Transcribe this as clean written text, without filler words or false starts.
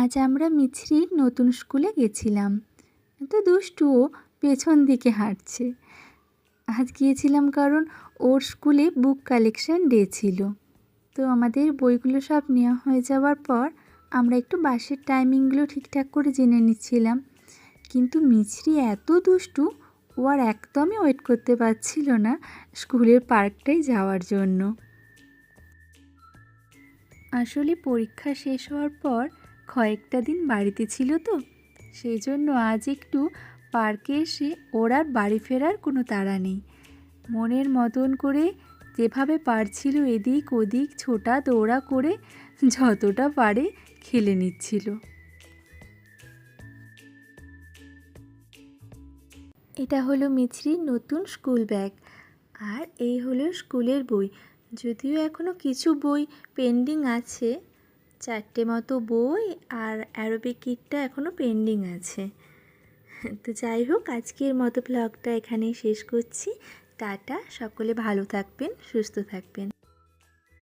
আজ আমরা মিছরির নতুন স্কুলে গেছিলাম। তো দুষ্টুও পেছন দিকে হাঁটছে। আজ গিয়েছিলাম কারণ ওর স্কুলে বুক কালেকশন ডে ছিল। তো আমাদের বইগুলো সব নেওয়া হয়ে যাওয়ার পর আমরা একটু বাসের টাইমিংগুলো ঠিকঠাক করে জেনে নিচ্ছিলাম। কিন্তু মিছরি এত দুষ্টু, ও আর একদমই ওয়েট করতে পারছিল না স্কুলের পার্কটায় যাওয়ার জন্য। আসলে পরীক্ষা শেষ হওয়ার পর কয়েকটা দিন বাড়িতে ছিল তো, সেই জন্য আজ একটু পার্কে এসে ওর আর বাড়ি ফেরার কোনো তাড়া নেই। মনের মতন করে যেভাবে পারছিল এদিক ওদিক ছোটা দৌড়া করে যতটা পারে খেলে নিচ্ছিল। এটা হলো মিছরির নতুন স্কুল ব্যাগ, আর এই হলো স্কুলের বই। যদিও এখনও কিছু বই পেন্ডিং আছে, 4টে মতো বই আর অ্যারোবিক কিটটা এখনও পেন্ডিং আছে। তো যাই হোক, আজকের মতো ব্লগটা এখানেই শেষ করছি। টাটা, সকলে ভালো থাকবেন, সুস্থ থাকবেন।